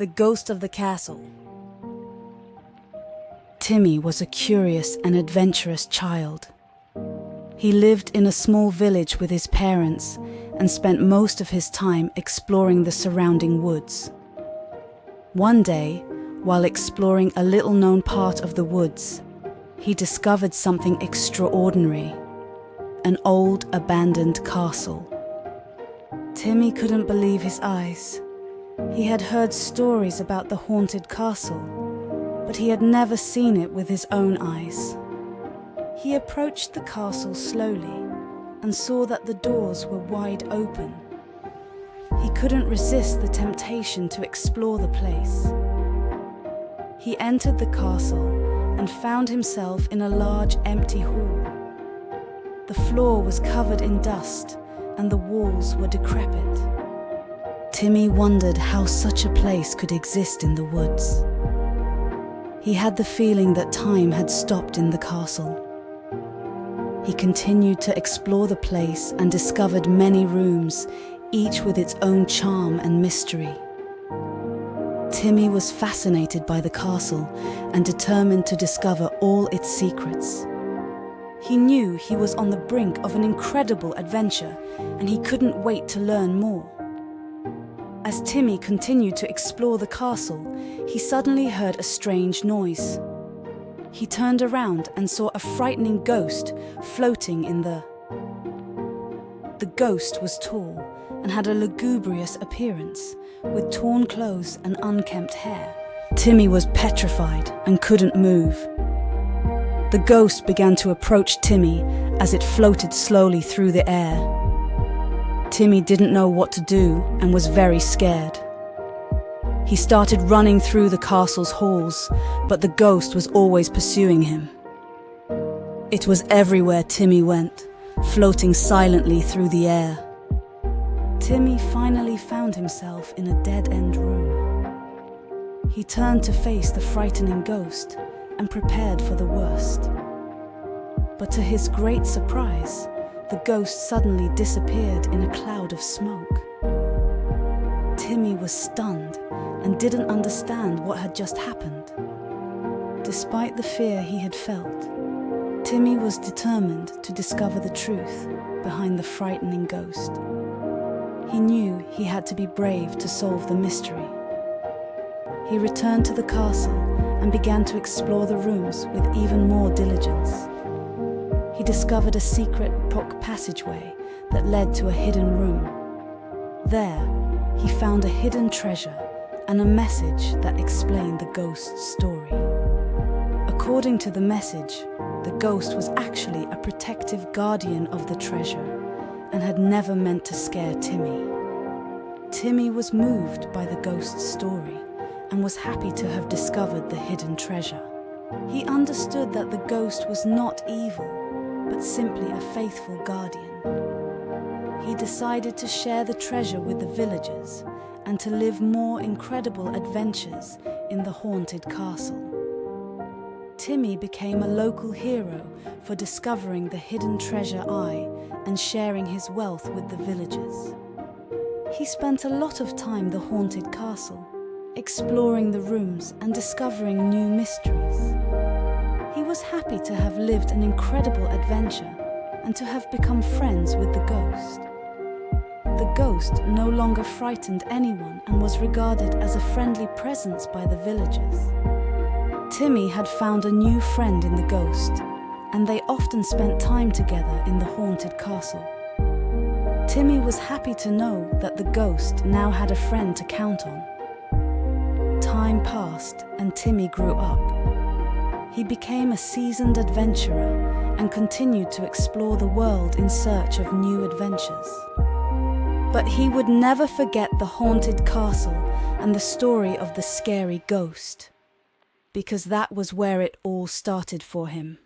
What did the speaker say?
The Ghost of the Castle. Timmy was a curious and adventurous child. He lived in a small village with his parents and spent most of his time exploring the surrounding woods. One day, while exploring a little-known part of the woods, he discovered something extraordinary: an old, abandoned castle. Timmy couldn't believe his eyes. He had heard stories about the haunted castle, but he had never seen it with his own eyes. He approached the castle slowly and saw that the doors were wide open. He couldn't resist the temptation to explore the place. He entered the castle and found himself in a large empty hall. The floor was covered in dust and the walls were decrepit. Timmy wondered how such a place could exist in the woods. He had the feeling that time had stopped in the castle. He continued to explore the place and discovered many rooms, each with its own charm and mystery. Timmy was fascinated by the castle and determined to discover all its secrets. He knew he was on the brink of an incredible adventure, and he couldn't wait to learn more. As Timmy continued to explore the castle, he suddenly heard a strange noise. He turned around and saw a frightening ghost floating in the... The ghost was tall and had a lugubrious appearance, with torn clothes and unkempt hair. Timmy was petrified and couldn't move. The ghost began to approach Timmy as it floated slowly through the air. Timmy didn't know what to do and was very scared. He started running through the castle's halls, but the ghost was always pursuing him. It was everywhere Timmy went, floating silently through the air. Timmy finally found himself in a dead-end room. He turned to face the frightening ghost and prepared for the worst. But to his great surprise, the ghost suddenly disappeared in a cloud of smoke. Timmy was stunned and didn't understand what had just happened. Despite the fear he had felt, Timmy was determined to discover the truth behind the frightening ghost. He knew he had to be brave to solve the mystery. He returned to the castle and began to explore the rooms with even more diligence. He discovered a secret rock passageway that led to a hidden room. There, he found a hidden treasure and a message that explained the ghost's story. According to the message, the ghost was actually a protective guardian of the treasure and had never meant to scare Timmy. Timmy was moved by the ghost's story and was happy to have discovered the hidden treasure. He understood that the ghost was not evil, but simply a faithful guardian. He decided to share the treasure with the villagers and to live more incredible adventures in the haunted castle. Timmy became a local hero for discovering the hidden treasure eye and sharing his wealth with the villagers. He spent a lot of time in the haunted castle, exploring the rooms and discovering new mysteries. He was happy to have lived an incredible adventure and to have become friends with the ghost. The ghost no longer frightened anyone and was regarded as a friendly presence by the villagers. Timmy had found a new friend in the ghost, and they often spent time together in the haunted castle. Timmy was happy to know that the ghost now had a friend to count on. Time passed and Timmy grew up. He became a seasoned adventurer and continued to explore the world in search of new adventures. But he would never forget the haunted castle and the story of the scary ghost, because that was where it all started for him.